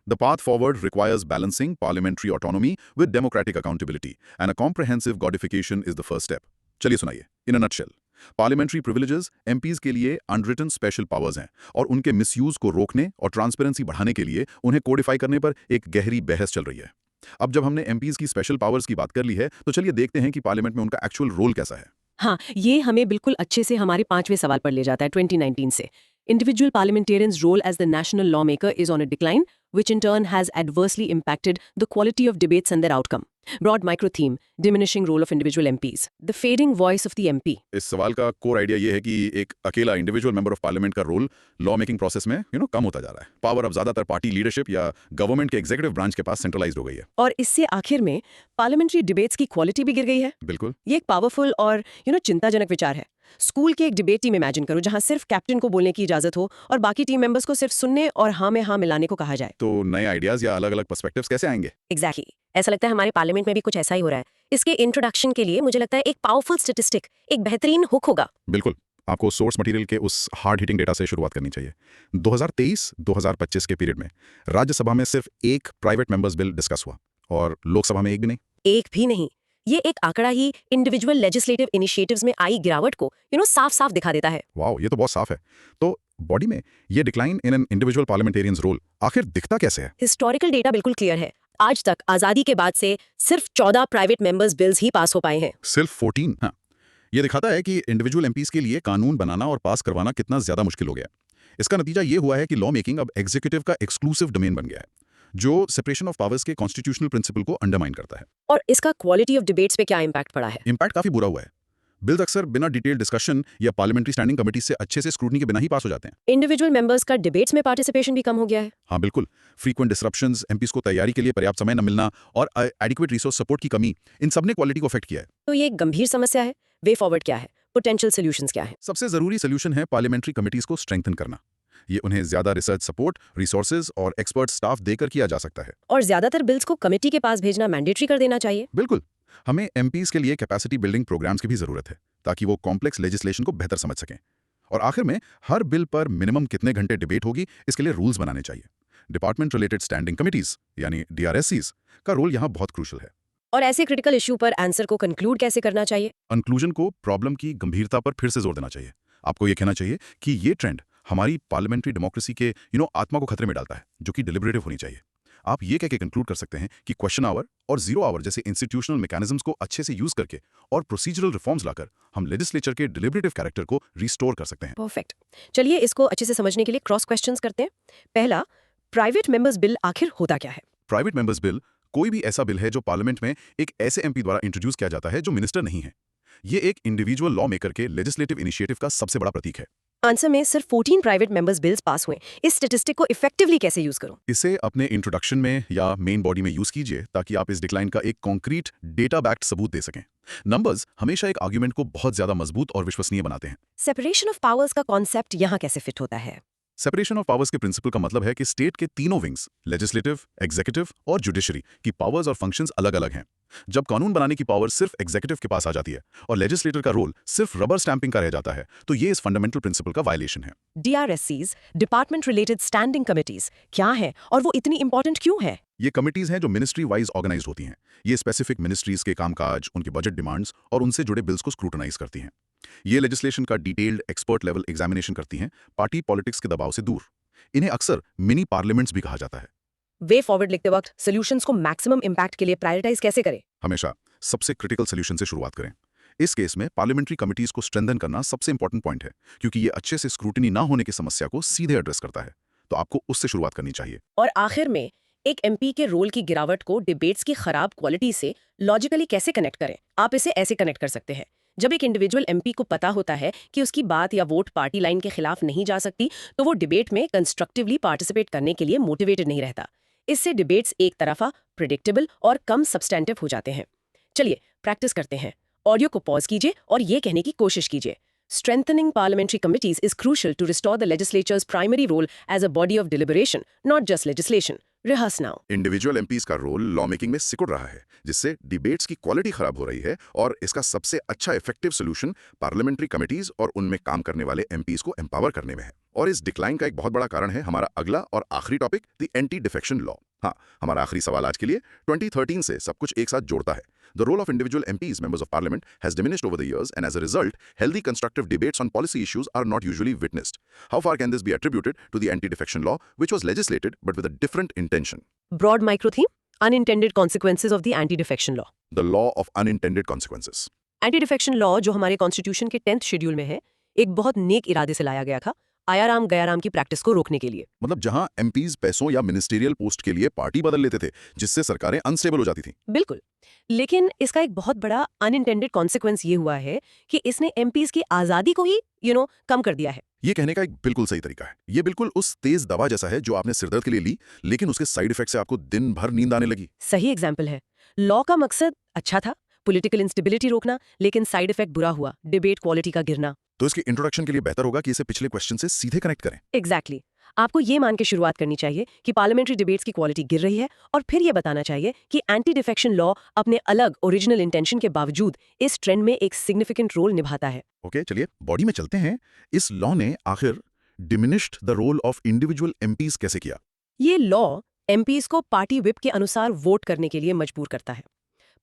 The path forward requires balancing parliamentary autonomy with democratic accountability, and a comprehensive codification is the first step. चलिए सुनाइए, in a nutshell. Parliamentary privileges MPs के लिए unwritten special powers हैं और उनके मिसयूज को रोकने और ट्रांसपेरेंसी बढ़ाने के लिए उन्हें कोडिफाई करने पर एक गहरी बहस चल रही है। अब जब हमने MPs की स्पेशल पावर्स की बात कर ली है, तो चलिए देखते हैं कि पार्लियामेंट में उनका एक्चुअल रोल कैसा है। हाँ, ये हमें बिल्कुल अच्छे से हमारे 5वें सवाल पर ले जाता है 2019 से। Individual parliamentarians' role as the national lawmaker is on a decline, which in turn has adversely impacted the quality of debates and their outcome. Broad micro theme: diminishing role of individual MPs. The fading voice of the MP. इस सवाल का कोर आइडिया ये है कि एक अकेला इंडिविजुअल मेंबर ऑफ पार्लियामेंट का रोल लॉ मेकिंग प्रोसेस में कम होता जा रहा है। पावर अब ज्यादातर पार्टी लीडरशिप या गवर्नमेंट के एग्जीक्यूटिव ब्रांच के पास सेंट्रलाइज्ड हो गई है। और इससे आखिर में पार्लियामेंट्री डिबेट्स की क्वालिटी भी गिर गई है। बिल्कुल। ये एक पावरफुल और चिंताजनक विचार है। स्कूल के एक डिबेट टीम इमेजिन करो जहां सिर्फ कैप्टन को बोलने की इजाजत हो और बाकी टीम मेंबर्स को सिर्फ सुनने और हाँ में हाँ मिलाने को कहा जाए। तो नए आइडियाज या अलग अलग पर्सपेक्टिव्स कैसे आएंगे? एग्जैक्टली ऐसा लगता है हमारे पार्लियामेंट में भी कुछ ऐसा ही हो रहा है। इसके इंट्रोडक्शन के लिए मुझे लगता है एक पावरफुल स्टैटिस्टिक, एक बेहतरीन हुक होगा। बिल्कुल, आपको सोर्स मटेरियल के उस हार्ड हिटिंग डेटा से शुरुआत करनी चाहिए। 2023-2025 के पीरियड में राज्यसभा में सिर्फ एक प्राइवेट मेंबर्स बिल डिस्कस हुआ और लोकसभा में एक भी नहीं। एक भी नहीं। ये एक आंकड़ा ही इंडिविजुअल लेजिस्लेटिव इनिशिएटिव्स में आई गिरावट को साफ साफ दिखा देता है। वाओ, ये तो बहुत साफ है। तो बॉडी में ये decline in an individual parliamentarians role आखिर दिखता कैसे है? हिस्टोरिकल डेटा बिल्कुल क्लियर है। आज तक आजादी के बाद से सिर्फ 14 प्राइवेट मेंबर्स बिल्स ही पास हो पाए हैं। सिर्फ 14? हाँ, ये दिखाता है कि इंडिविजुअल एमपीज के लिए कानून बनाना और पास करवाना कितना ज्यादा मुश्किल हो गया। इसका नतीजा ये हुआ है कि लॉ मेकिंग अब एग्जीक्यूटिव का एक्सक्लूसिव डोमेन बन गया है, जो सेपरेशन ऑफ पावर्स के कॉन्स्टिट्यूशनल प्रिंसिपल को अंडरमाइन करता है। और इसका क्वालिटी ऑफ डिबेट्स पे क्या इम्पैक्ट पड़ा है? इम्पैक्ट काफी बुरा हुआ है। बिल्स अक्सर बिना डिटेल डिस्कशन या पार्लियामेंट्री स्टैंडिंग कमेटी से अच्छे से स्क्रूटनी के बिना ही पास हो जाते हैं। इंडिविजुअल मेंबर्स का डिबेट्स में पार्टिसिपेशन भी कम हो गया है। हाँ बिल्कुल, फ्रीक्वेंट डिसरप्शंस, एमपीज को तैयारी के लिए पर्याप्त समय न मिलना और एडिक्वेट रिसोर्स सपोर्ट की कमी, इन सब ने क्वालिटी को अफेक्ट किया है। तो ये एक गंभीर समस्या है। वे फॉरवर्ड क्या है? पोटेंशियल सॉल्यूशंस क्या है? सबसे जरूरी सोल्यूशन है पार्लियामेंट्री कमिटीज को स्ट्रेंथन करना। ये उन्हें ज्यादा रिसर्च सपोर्ट, रिसोर्सेज और एक्सपर्ट स्टाफ देकर किया जा सकता है। और ज्यादातर बिल्स को कमेटी के पास भेजना मैंडेटरी कर देना चाहिए। बिल्कुल, हमें एमपीज के लिए कैपेसिटी बिल्डिंग प्रोग्राम्स की भी जरूरत है ताकि वो कॉम्प्लेक्स लेजिस्लेशन को बेहतर समझ सकें। और आखिर में हर बिल पर मिनिमम कितने घंटे डिबेट होगी, इसके लिए रूल्स बनाने चाहिए। डिपार्टमेंट रिलेटेड स्टैंडिंग कमिटीज यानी DRSCs का रोल यहाँ बहुत क्रूशल है। और ऐसे क्रिटिकल इशू पर आंसर को कंक्लूड कैसे करना चाहिए? कंक्लूजन को प्रॉब्लम की गंभीरता पर फिर से जोर देना चाहिए। आपको ये कहना चाहिए कि ये ट्रेंड हमारी पार्लियामेंट्री डेमोक्रेसी के आत्मा को खतरे में डालता है, जो कि डिलिबरेटिव होनी चाहिए। आप ये कह के कंक्लूड कर सकते हैं कि क्वेश्चन आवर और जीरो आवर जैसे इंस्टीट्यूशनल मैकेनिज्म्स को अच्छे से यूज करके और प्रोसीजरल रिफॉर्म्स लाकर हम लेजिस्लेचर के डिलिबरेटिव कैरेक्टर को रिस्टोर कर सकते हैं। परफेक्ट। चलिए इसको अच्छे से समझने के लिए क्रॉस क्वेश्चंस करते हैं। पहला, प्राइवेट मेंबर्स बिल आखिर होता क्या है? प्राइवेट मेंबर्स बिल कोई भी ऐसा बिल है जो पार्लियामेंट में एक ऐसे एमपी द्वारा इंट्रोड्यूस किया जाता है जो मिनिस्टर नहीं है। ये एक इंडिविजुअल लॉ मेकर के लेजिस्लेटिव इनिशिएटिव का सबसे बड़ा प्रतीक है। आंसर में सिर्फ 14 प्राइवेट मेंबर्स बिल्स पास हुए। इस स्टैटिस्टिक को इफेक्टिवली कैसे यूज करूं? इसे अपने इंट्रोडक्शन में या मेन बॉडी में यूज कीजिए ताकि आप इस डिक्लाइन का एक कॉन्क्रीट डेटा बैक्ड सबूत दे सकें। नंबर्स हमेशा एक आर्गुमेंट को बहुत ज्यादा मजबूत और विश्वसनीय बनाते हैं। सेपरेशन ऑफ पावर्स का कॉन्सेप्ट यहाँ कैसे फिट होता है? सेपरेशन ऑफ पावर्स के प्रिंसिपल का मतलब है कि स्टेट के तीनों विंग्स, लेजिस्लेटिव, एग्जीक्यूटिव और जुडिशरी की पावर्स और फंक्शंस अलग अलग हैं। जब कानून बनाने की पावर सिर्फ एग्जीक्यूटिव के पास आ जाती है और लेजिस्लेटर का रोल सिर्फ रबर स्टैंपिंग का रह जाता है, तो ये इस फंडामेंटल प्रिंसिपल का वायलेशन है। DRSCs, department related standing committees, क्या है और वो इतनी इंपॉर्टेंट क्यों है? ये कमिटीज हैं जो मिनिस्ट्री वाइज ऑर्गेनाइज होती हैं। ये स्पेसिफिक मिनिस्ट्रीज के कामकाज, उनके बजट डिमांड्स और उनसे जुड़े बिल्स को स्क्रूटनाइज करती हैं। ये लेजिस्लेशन का डिटेल्ड एक्सपर्ट लेवल एग्जामिनेशन करती हैं, पार्टी पॉलिटिक्स के दबाव से दूर। इन्हें अक्सर मिनी पार्लियामेंट्स भी कहा जाता है। वे फॉरवर्ड लिखते वक्त सॉल्यूशंस को मैक्सिमम इम्पैक्ट के लिए प्रायोरिटाइज कैसे करें? हमेशा सबसे क्रिटिकल सोल्यूशन से शुरुआत करें। इस केस में पार्लियामेंट्री कमिटीज को स्ट्रेंथन करना सबसे इंपॉर्टेंट पॉइंट है, क्योंकि ये अच्छे से स्क्रूटनी ना होने की समस्या को सीधे एड्रेस करता है। तो आपको उससे शुरुआत करनी चाहिए। और आखिर में एक एमपी के रोल की गिरावट को डिबेट्स की खराब क्वालिटी से लॉजिकली कैसे कनेक्ट करें? आप इसे ऐसे कनेक्ट कर सकते हैं। जब एक इंडिविजुअल एमपी को पता होता है कि उसकी बात या वोट पार्टी लाइन के खिलाफ नहीं जा सकती, तो वो डिबेट में कंस्ट्रक्टिवली पार्टिसिपेट करने के लिए मोटिवेटेड नहीं रहता। इससे डिबेट्स एक तरफा, प्रिडिक्टेबल और कम सब्सटेंटिव हो जाते हैं। चलिए प्रैक्टिस करते हैं। ऑडियो को पॉज कीजिए और ये कहने की कोशिश कीजिए, Strengthening parliamentary committees is crucial to restore the legislature's primary role as a body of deliberation, not just legislation. Rehearse now. Individual MPs का रोल लॉ मेकिंग में सिकुड़ रहा है, जिससे डिबेट्स की क्वालिटी खराब हो रही है, और इसका सबसे अच्छा इफेक्टिव सोल्यूशन पार्लियामेंट्री कमिटीज और उनमें काम करने वाले एमपीज को एम्पावर करने में है। और इस डिक्लाइन का एक बहुत बड़ा कारण है हमारा अगला और आखिरी topic, the anti defection law. हाँ, हमारा आखिरी सवाल आज के लिए 2013 से सब कुछ एक साथ जोड़ता है। The role of individual MPs, members of parliament, has diminished over the years, and as a result, healthy constructive debates on policy issues are not usually witnessed. How far can this be attributed to the anti-defection law, which was legislated but with a different intention? Broad micro theme: unintended consequences of the anti-defection law. The law of unintended consequences. Anti-defection law जो हमारे कॉन्स्टिट्यूशन के 10th शेड्यूल में है, एक बहुत नेक इरादे से लाया गया था, आयाराम गयाराम की प्रैक्टिस को रोकने के लिए। मतलब जहां एमपीज पैसों या मिनिस्टेरियल पोस्ट के लिए पार्टी बदल लेते थे, जिससे सरकारें अनस्टेबल हो जाती थीं। बिल्कुल, लेकिन इसका एक बहुत बड़ा अनइंटेंडेड कॉन्सिक्वेंस ये हुआ है कि इसने एमपीज की आजादी को ही कम कर दिया है। ये कहने का एक बिल्कुल सही तरीका है। ये बिल्कुल उस तेज दवा जैसा है जो आपने सिरदर्द के लिए ली, लेकिन उसके साइड इफेक्ट से आपको दिन भर नींद आने लगी। सही एग्जाम्पल है। लॉ का मकसद अच्छा था, पॉलिटिकल इंस्टेबिलिटी रोकना, लेकिन साइड इफेक्ट बुरा हुआ, डिबेट क्वालिटी का गिरना। तो इसके इंट्रोडक्शन के लिए बेहतर होगा कि इसे पिछले क्वेश्चन से सीधे कनेक्ट करें। एग्जैक्टली आपको ये मान के शुरुआत करनी चाहिए कि पार्लियामेंट्री डिबेट्स की क्वालिटी गिर रही है, और फिर ये बताना चाहिए कि एंटी डिफेक्शन लॉ अपने अलग ओरिजिनल इंटेंशन के बावजूद इस ट्रेंड में एक सिग्निफिकेंट रोल निभाता है। ओके, चलिए बॉडी में चलते हैं। इस लॉ ने आखिर diminished the role of individual MPs कैसे किया? ये लॉ एमपीज को पार्टी व्हिप के अनुसार वोट करने के लिए मजबूर करता है।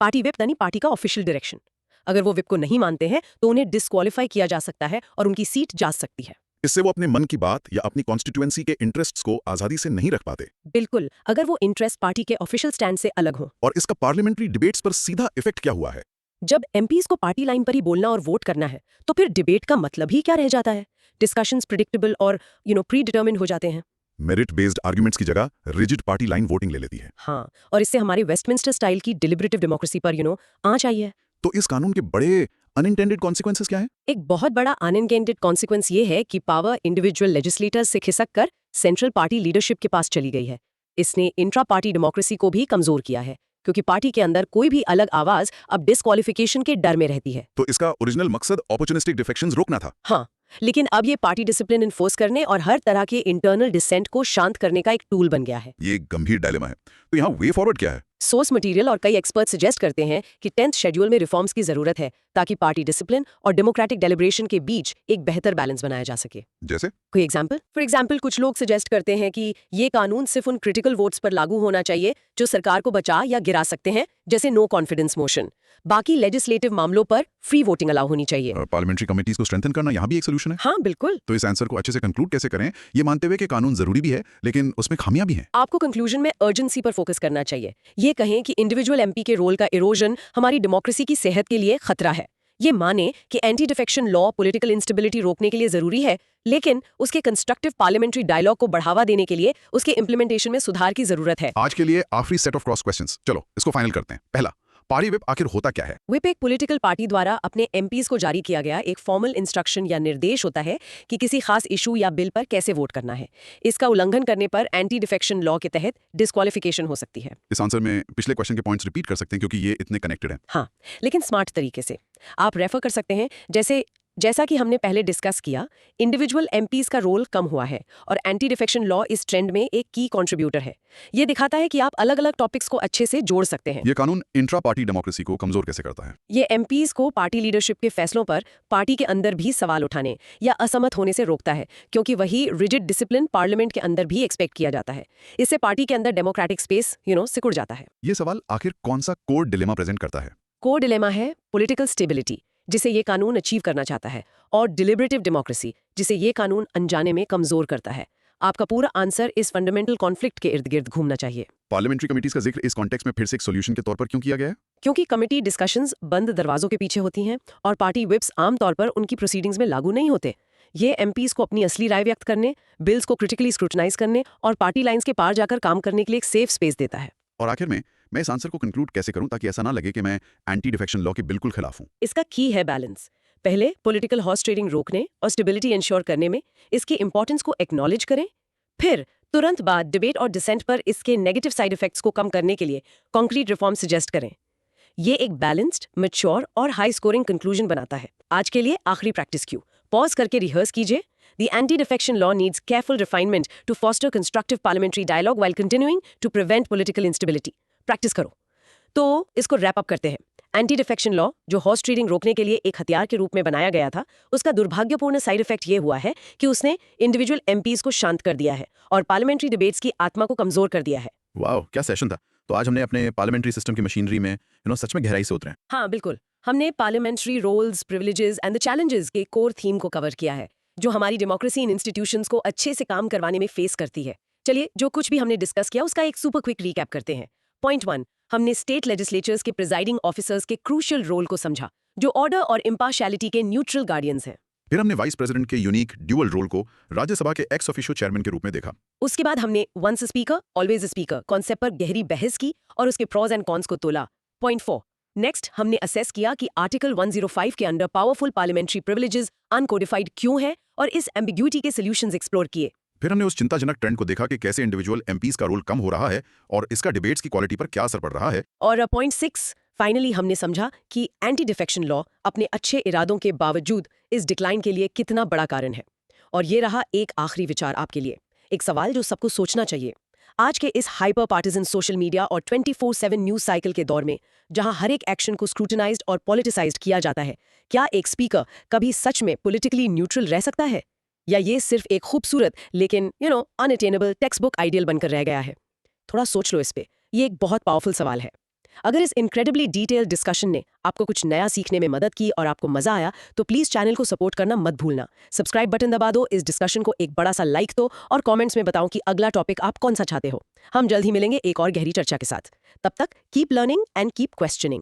पार्टी व्हिप यानी पार्टी का ऑफिशियल डायरेक्शन। अगर वो व्हिप को नहीं मानते हैं तो उन्हें डिस्क्वालीफाई किया जा सकता है और उनकी सीट जा सकती है। इससे वो अपने मन की बात या अपनी कॉन्स्टिट्यूएंसी के इंटरेस्ट्स को आजादी से नहीं रख पाते। बिल्कुल, अगर वो इंटरेस्ट पार्टी के ऑफिशियल स्टैंड से अलग हो। और इसका पार्लियामेंट्री डिबेट्स पर सीधा इफेक्ट क्या हुआ है? जब एमपीज को पार्टी लाइन पर ही बोलना और वोट करना है, तो फिर डिबेट का मतलब ही क्या रह जाता है? डिस्कशंस प्रिडिक्टेबल और प्री डिटर्मिन्ड हो जाते हैं। मेरिट बेस्ड आर्ग्यूमेंट्स की जगह रिजिड पार्टी लाइन वोटिंग ले लेती है। हाँ, और इससे हमारे वेस्टमिंस्टर स्टाइल की डिलिबरेटिव डेमोक्रेसी पर आंच आई है। तो इस कानून के बड़े अनइंटेंडेड कॉन्सिक्वेंसेस क्या है? एक बहुत बड़ा अनइंटेंडेड कॉन्सिक्वेंस ये है कि पावर इंडिविजुअल लेजिस्लेटर्स से खिसक कर सेंट्रल पार्टी लीडरशिप के पास चली गई है। इसने इंट्रा पार्टी डेमोक्रेसी को भी कमजोर किया है, क्योंकि पार्टी के अंदर कोई भी अलग आवाज अब डिस्क्वालिफिकेशन के डर में रहती है। तो इसका ओरिजिनल मकसद अपॉर्चुनिस्टिक डिफेक्शंस रोकना था। हाँ, लेकिन अब ये पार्टी डिसिप्लिन इन्फोर्स करने और हर तरह के इंटरनल डिसेंट को शांत करने का एक टूल बन गया है। ये एक गंभीर डायलेमा है। तो यहाँ वे फॉरवर्ड क्या है? सोर्स मटेरियल और कई एक्सपर्ट सजेस्ट करते हैं कि 10th शेड्यूल में रिफॉर्म्स की जरूरत है, ताकि पार्टी डिसिप्लिन और डेमोक्रेटिक डेलिब्रेशन के बीच एक बेहतर बैलेंस बनाया जा सके। जैसे? कोई एग्जांपल? फॉर एग्जांपल, कुछ लोग सजेस्ट करते हैं कि ये कानून सिर्फ उन क्रिटिकल वोट्स पर लागू होना चाहिए जो सरकार को बचा या गिरा सकते हैं, जैसे नो कॉन्फिडेंस मोशन। बाकी लेजिस्लेटिव मामलों पर फ्री वोटिंग अलाउ होनी चाहिए। पार्लियामेंट्री कमिटीज को स्ट्रेंथन करना यहाँ भी एक सोल्यूशन है। हाँ बिल्कुल। तो इस आंसर को अच्छे से कंक्लूड कैसे करें, ये मानते हुए कि कानून जरूरी भी है, लेकिन उसमें खामियां भी हैं? आपको कंक्लूजन में अर्जेंसी पर फोकस करना चाहिए। ये कहें कि इंडिविजुअल एमपी के रोल का इरोजन हमारी डेमोक्रेसी की सेहत के लिए खतरा है। ये माने कि anti defection law political instability रोकने के लिए जरूरी है, लेकिन उसके कंस्ट्रक्टिव पार्लियामेंट्री डायलॉग को बढ़ावा देने के लिए उसके इंप्लीमेंटेशन में सुधार की जरूरत है। आज के लिए आखिरी सेट ऑफ क्रॉस क्वेश्चंस, चलो इसको फाइनल करते हैं। पहला, पार्टी व्हिप आखिर होता क्या है? व्हिप एक पॉलिटिकल पार्टी द्वारा अपने एमपीज को जारी किया गया एक फॉर्मल इंस्ट्रक्शन या निर्देश होता है कि किसी खास इशू या बिल पर कैसे वोट करना है। इसका उल्लंघन करने पर एंटी डिफेक्शन लॉ के तहत डिस्क्वालिफिकेशन हो सकती है। इस आंसर में पिछले क्वेश्चन के पॉइंट्स रिपीट कर सकते हैं, क्योंकि ये इतने कनेक्टेड हैं। हाँ, लेकिन स्मार्ट तरीके से आप रेफर कर सकते हैं। जैसा कि हमने पहले डिस्कस किया, इंडिविजुअल एमपीज का रोल कम हुआ है और एंटी डिफेक्शन लॉ इस ट्रेंड में एक की कंट्रीब्यूटर है। ये दिखाता है कि आप अलग अलग टॉपिक्स को अच्छे से जोड़ सकते हैं। ये कानून इंट्रा पार्टी डेमोक्रेसी को कमजोर कैसे करता है? ये एमपीज को पार्टी लीडरशिप के फैसलों पर पार्टी के अंदर भी सवाल उठाने या असहमत होने से रोकता है, क्योंकि वही रिजिड डिसिप्लिन पार्लियामेंट के अंदर भी एक्सपेक्ट किया जाता है। इससे पार्टी के अंदर डेमोक्रेटिक स्पेस सिकुड़ जाता है। ये सवाल आखिर कौन सा कोर डिलेमा प्रेजेंट करता है? कोर डिलेमा है पॉलिटिकल स्टेबिलिटी, जिसे ये कानून अचीव करना चाहता है, और डिलिबरेटिव डेमोक्रेसी, जिसे ये कानून अनजाने में कमजोर करता है। आपका पूरा आंसर इस फंडामेंटल कॉन्फ्लिक्ट के इर्द गिर्द घूमना चाहिए। पार्लियामेंट्री कमिटीज का जिक्र इस कॉन्टेक्स्ट में फिर से एक सॉल्यूशन के तौर पर क्यों किया गया है? क्योंकि कमिटी डिस्कशंस बंद दरवाजों के पीछे होती हैं और पार्टी व्हिप्स आमतौर पर उनकी प्रोसीडिंग्स में लागू नहीं होते। ये एमपीज को अपनी असली राय व्यक्त करने, बिल्स को क्रिटिकली स्क्रूटनाइज करने और पार्टी लाइंस के पार जाकर काम करने के लिए एक सेफ स्पेस देता है। और आखिर में मैं इस आंसर को कंक्लूड कैसे करूं ताकि ऐसा ना लगे कि मैं एंटी डिफेक्शन लॉ के बिल्कुल खिलाफ हूं? इसका की है बैलेंस। पहले पॉलिटिकल हॉर्स ट्रेडिंग रोकने और स्टेबिलिटी इंश्योर करने में इसके इंपॉर्टेंस को एक्नॉलेज करें, फिर तुरंत बाद डिबेट और डिसेंट पर इसके नेगेटिव साइड इफेक्ट्स को कम करने के लिए कॉन्क्रीट रिफॉर्म सजेस्ट करें। ये एक बैलेंस्ड, मैच्योर और हाई स्कोरिंग कंक्लूजन बनाता है। आज के लिए आखिरी प्रैक्टिस क्यू, पॉज करके रिहर्स कीजिए। The anti-defection law needs careful refinement to foster constructive parliamentary dialogue while continuing to prevent political instability. Practice करो। तो इसको रैप अप करते हैं। एंटी डिफेक्शन लॉ, जो हॉर्स ट्रेडिंग रोकने के लिए एक हथियार के रूप में बनाया गया था, उसका दुर्भाग्यपूर्ण साइड इफेक्ट ये हुआ है कि उसने इंडिविजुअल एमपीज को शांत कर दिया है और पार्लियामेंट्री डिबेट्स की आत्मा को कमजोर कर दिया है। वाह, क्या सेशन था। तो आज हमने अपने पार्लियामेंट्री सिस्टम की मशीनरी में सच में गहराई से उतरे हैं। हाँ बिल्कुल, हमने parliamentary roles, privileges and the challenges के कोर थीम को कवर किया है, जो हमारी डेमोक्रेसी इन इंस्टीट्यूशंस को अच्छे से काम करवाने में फेस करती है। चलिए, जो कुछ भी हमने डिस्कस किया उसका एक सुपर क्विक रिकैप करते हैं। पॉइंट 1, हमने स्टेट लेजिस्लेचर्स के प्रिजाइडिंग ऑफिसर्स के क्रूशियल रोल को समझा, जो ऑर्डर और इम्पार्शियलिटी के न्यूट्रल गार्डियंस हैं। फिर हमने वाइस प्रेसिडेंट के यूनिक ड्यूअल रोल को राज्यसभा के एक्स ऑफिशियो चेयरमैन के रूप में देखा। उसके बाद हमने once a speaker always a speaker concept पर गहरी बहस की और उसके प्रॉज एंड कॉन्स को तोला। पॉइंट 4, नेक्स्ट हमने असेस किया कि आर्टिकल 105 के under powerful parliamentary privileges uncodified क्यों है और इस एम्बिग्यूटी के सॉल्यूशंस एक्सप्लोर किए। फिर हमने उस चिंताजनक ट्रेंड को देखा कि कैसे इंडिविजुअल एमपीज का रोल कम हो रहा है और इसका डिबेट्स की क्वालिटी पर क्या असर पड़ रहा है। और पॉइंट 6, फाइनली हमने समझा कि एंटी डिफेक्शन लॉ अपने अच्छे इरादों के बावजूद इस डिक्लाइन के लिए कितना बड़ा कारण है। और ये रहा एक आखिरी विचार आपके लिए, एक सवाल जो सबको सोचना चाहिए। आज के इस हाइपर पार्टिजन सोशल मीडिया और 24/7 न्यूज साइकिल के दौर में, जहां हर एक एक्शन को स्क्रूटनाइज्ड और पॉलिटिसाइज्ड किया जाता है, क्या एक स्पीकर कभी सच में पॉलिटिकली न्यूट्रल रह सकता है, या ये सिर्फ एक खूबसूरत लेकिन अनअटेनेबल टेक्स्ट बुक आइडियल बनकर रह गया है? थोड़ा सोच लो इस पे, ये एक बहुत पावरफुल सवाल है। अगर इस इनक्रेडिबली डिटेल्ड डिस्कशन ने आपको कुछ नया सीखने में मदद की और आपको मजा आया, तो प्लीज चैनल को सपोर्ट करना मत भूलना। सब्सक्राइब बटन दबा दो, इस डिस्कशन को एक बड़ा सा लाइक दो और कमेंट्स में बताओ कि अगला टॉपिक आप कौन सा चाहते हो। हम जल्द ही मिलेंगे एक और गहरी चर्चा के साथ। तब तक keep learning and keep questioning.